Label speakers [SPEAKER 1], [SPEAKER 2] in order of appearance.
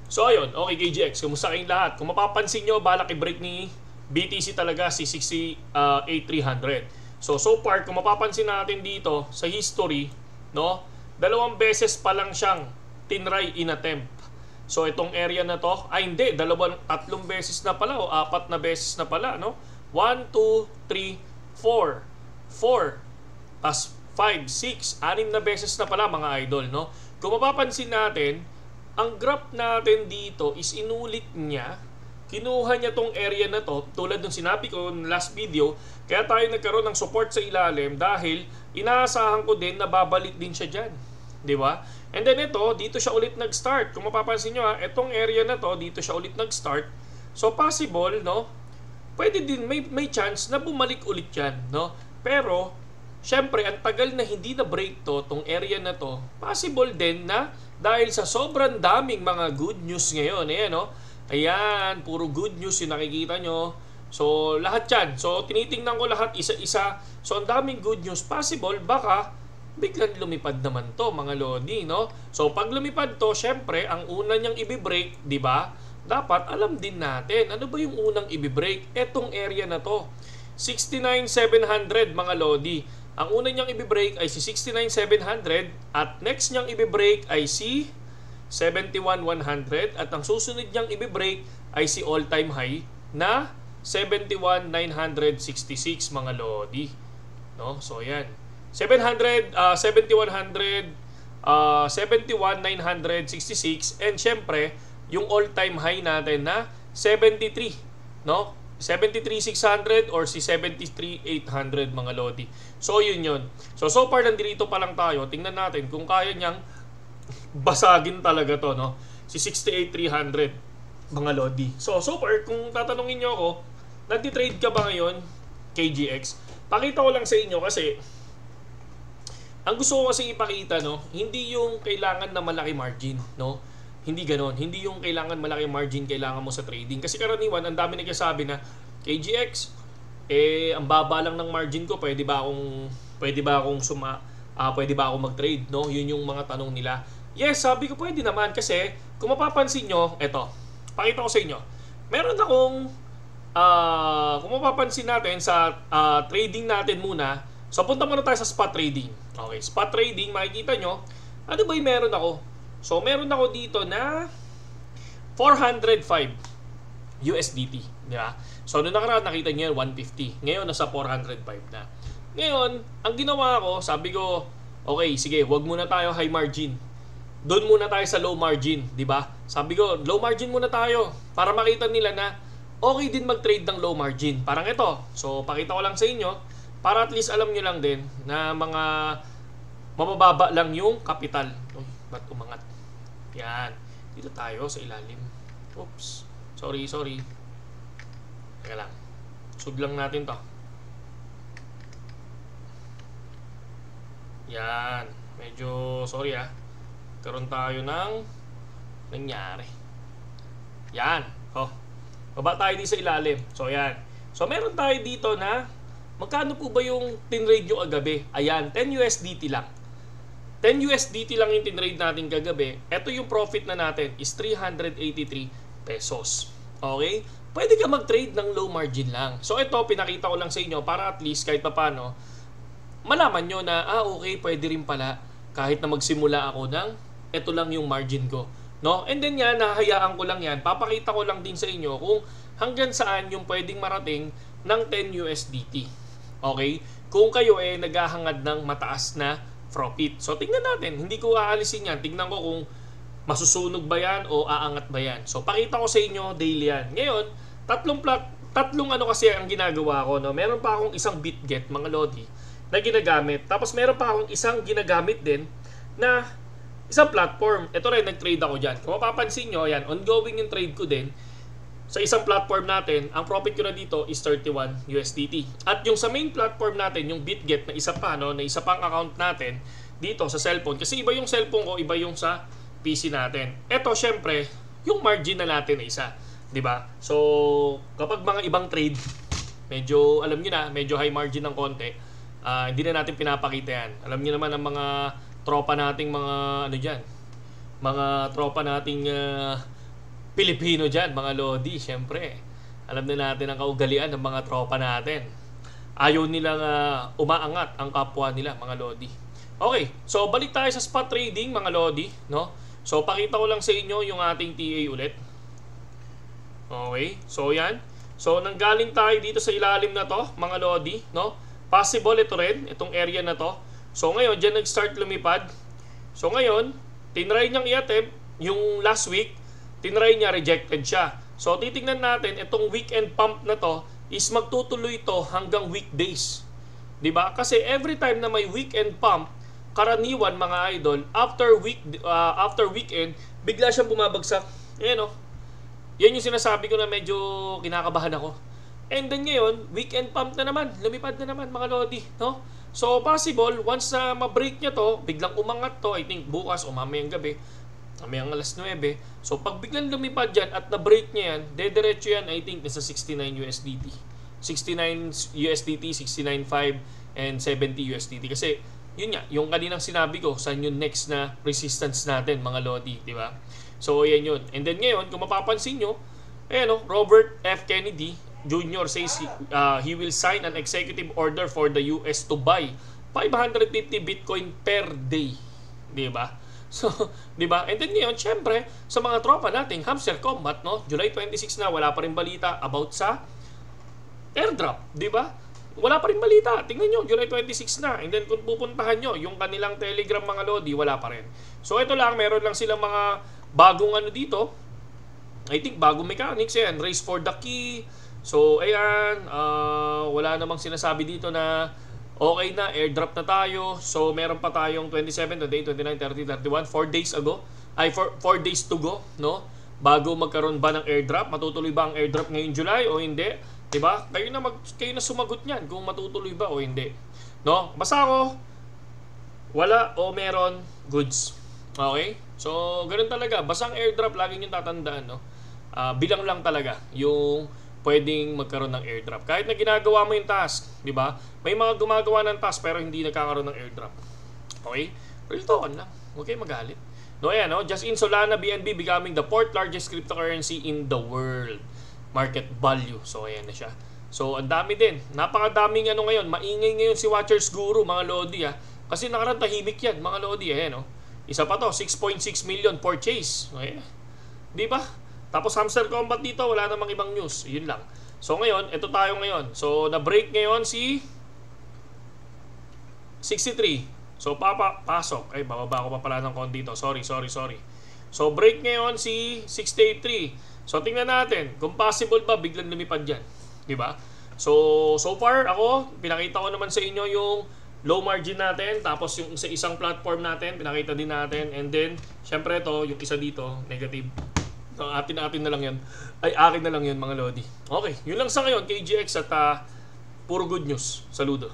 [SPEAKER 1] So ayun, okay KGX, kumusta kayong lahat? Kung mapapansin nyo, balak i-break ni BTC talaga si 68,300. So far, kung mapapansin natin dito sa history, no, dalawang beses pa lang siyang tinry in attempt. So itong area na to, hindi, tatlong beses na pala o apat na beses na pala, no? 1, 2, 3, 4. 4 plus 5, 6, 6 na beses na pala mga idol, no? Kung mapapansin natin, ang graph natin dito is inulit niya. Kinuha niya tong area na to, tulad ng sinabi ko ng last video, kaya tayo nagkaroon ng support sa ilalim dahil inaasahan ko din na babalik din siya dyan. Di ba? And then ito, dito siya ulit nag-start. Kung mapapansin nyo itong area na to, dito siya ulit nag-start. So possible, no? Pwede din, may chance na bumalik ulit yan, no? Pero, syempre, ang tagal na hindi na break to, tong area na to, possible din na dahil sa sobrang daming mga good news ngayon, ayan, no? Ayan, puro good news yung nakikita nyo. So, lahat yan. So, tinitingnan ko lahat isa-isa. So, ang daming good news. Possible, baka biglang lumipad naman to, mga lodi, no? So, pag lumipad to, syempre, ang una niyang i-break, di ba? Dapat alam din natin, ano ba yung unang i-break? Etong area na to. 69,700, mga lodi. Ang una niyang i-break ay si 69,700 at next niyang i-break ay si 71,100 at ang susunod niyang i-break ay si all-time high na 71,966, mga lodi. No? So, yan. 700, 7,100, 71,966 and syempre, yung all-time high natin na 73, no? 73,600 or si 73,800, mga lodi. So, yun. So far, nandito pa lang tayo. Tingnan natin kung kaya niyang basagin talaga to, no? Si 68,300, mga lodi. So far, kung tatanungin niyo ako, nagtitrade ka ba ngayon, KGX? Pakita ko lang sa inyo kasi ang gusto ko kasi ipakita, no? Hindi yung kailangan na malaki margin, no? Hindi ganon. Hindi yung kailangan malaki margin kailangan mo sa trading. Kasi karaniwan, ang dami nagsasabi na, KGX, ang baba lang ng margin ko, pwede ba akong mag-trade, no? Yun yung mga tanong nila. Yes, sabi ko pwede naman kasi kung mapapansin nyo, eto, pakita ko sa inyo. Meron akong, kung mapapansin natin sa trading natin muna, so punta muna tayo sa spot trading. Okay, spot trading, makikita nyo, ano ba yung meron ako? So, meron ako dito na 405 USDT. Di ba? So, noong nakaraan nakita niyo 150. Ngayon, nasa 405 na. Ngayon, ang ginawa ko, sabi ko, okay, sige, wag muna tayo high margin. Doon muna tayo sa low margin. Di ba? Sabi ko, low margin muna tayo. Para makita nila na okay din mag-trade ng low margin. Parang ito. So, pakita ko lang sa inyo. Para at least alam nyo lang din na mga mabababa lang yung capital. Uy, ba't umangat? Yan. Dito tayo sa ilalim. Oops. Sorry. Teka lang. Sub lang natin to. Yan. Medyo sorry Karoon tayo ng nangyari. Yan. Baba tayo dito sa ilalim. So, yan. So, meron tayo dito na magkano po ba yung tinrade nyo kagabi? Ayan. 10 USDT lang. 10 USDT lang yung tinrade natin kagabi. Ito yung profit na natin is 383 pesos. Okay? Pwede ka mag-trade ng low margin lang. So ito, pinakita ko lang sa inyo para at least kahit paano, malaman nyo na, okay, pwede rin pala kahit na magsimula ako ng ito lang yung margin ko. No? And then yan, nahahayaan ko lang yan. Papakita ko lang din sa inyo kung hanggang saan yung pwedeng marating ng 10 USDT. Okay? Kung kayo naghahangad ng mataas na profit. So, tingnan natin. Hindi ko aalisin yan. Tingnan ko kung masusunog ba yan o aangat ba yan. So, pakita ko sa inyo daily yan. Ngayon, tatlong ano kasi ang ginagawa ko. No? Meron pa akong isang BitGet, mga lodi, na ginagamit. Tapos, meron pa akong isang ginagamit din na isang platform. Ito rin, nag-trade ako dyan. Kung mapapansin nyo, yan, ongoing yung trade ko din. Sa isang platform natin, ang profit ko na dito is 31 USDT. At yung sa main platform natin, yung BitGet na isa pa, no, na isa pang account natin dito sa cellphone. Kasi iba yung cellphone ko, iba yung sa PC natin. Ito, syempre, yung margin na natin na isa. Diba? So, kapag mga ibang trade, medyo, alam nyo na, medyo high margin ng konti, hindi na natin pinapakita yan. Alam nyo naman ang mga tropa nating mga, ano dyan, mga tropa nating Pilipino dyan, mga Lodi. Siyempre, alam na natin ang kaugalian ng mga tropa natin. Ayaw nilang umaangat ang kapwa nila, mga Lodi. Okay, so balik tayo sa spot trading, mga Lodi, no? So pakita ko lang sa inyo yung ating TA ulit. Okay, so yan. So nanggaling tayo dito sa ilalim na to, mga Lodi, no? Possible ito rin, itong area na to. So ngayon, dyan nag-start lumipad. So ngayon, tinry niyang i-attempt yung last week, tinry niya, rejected siya. So titingnan natin, itong weekend pump na to is magtutuloy to hanggang weekdays. 'Di ba? Kasi every time na may weekend pump, karaniwan mga idol, after weekend, bigla siyang bumabagsak. Ayan o. Yan yung sinasabi ko na medyo kinakabahan ako. And then ngayon, weekend pump na naman, lumipad na naman mga Lodi, no? So possible, once na ma-break niya to, biglang umangat to, I think bukas o mamayang gabi, mamayang alas 9. So pag biglang lumipad yan at na-break niya yan, dediretso yan, I think nasa 69 USDT. 69 USDT, 69.5 and 70 USDT. Kasi yun nga, yung kaninang sinabi ko, saan yung next na resistance natin mga Lodi, di ba? So yan yun. And then ngayon, kung mapapansin nyo, ayan o, Robert F. Kennedy Jr. says he will sign an executive order for the US to buy 550 Bitcoin per day. Di ba? So, di ba? And then ngayon, syempre, sa mga tropa nating Hamster Combat, no? July 26 na, wala pa rin balita about sa airdrop, di ba? Wala pa rin balita. Tingnan nyo, July 26 na. And then kung pupuntahan nyo, yung kanilang Telegram mga Lodi, wala pa rin. So ito lang, meron lang silang mga bagong ano dito. I think bagong mechanics yan. Race for the key. So ayan, wala namang sinasabi dito na okay na, airdrop na tayo. So meron pa tayong 27, 28, 29, 30, 31, 4 days ago. Ay, 4 days to go, no? Bago magkaroon ba ng airdrop? Matutuloy ba ang airdrop ngayong July o hindi? Diba? Kayo na sumagot niyan kung matutuloy ba o hindi. No? Basta ako, wala o meron, goods. Okay? So, ganun talaga. Basang airdrop, lagi nyo tatandaan, no? Bilang lang talaga yung pwedeng magkaroon ng airdrop. Kahit na ginagawa mo yung task, di ba? May mga gumagawa ng task pero hindi nagkakaroon ng airdrop. Okay? Real talk lang. Huwag kayo magalit. No, ayan, no? Just in Solana, BNB becoming the 4th largest cryptocurrency in the world. Market value. So, ayan na siya. So, ang dami din. Napakadaming ano ngayon. Maingay ngayon si Watchers Guru, mga Lodi, ha? Kasi nakaraan tahimik yan, mga Lodi, ayan, no? Isa pa to, 6.6 million purchase. Okay? Di ba? Tapos Hamster Combat dito, wala namang ibang news. Yun lang. So ngayon, ito tayo ngayon. So na-break ngayon si 63. So pasok. Ay, bababa ko pa pala ng konti dito. Sorry. So break ngayon si 683. So tingnan natin kung possible ba biglang lumipad yan. Di ba? So far ako, pinakita ko naman sa inyo yung low margin natin. Tapos yung isang platform natin, pinakita din natin. And then, syempre ito, yung isa dito, negative. So, atin na lang yun. Ay, akin na lang yun mga Lodi. Okay, yun lang sa ngayon, KGX at puro good news. Saludo.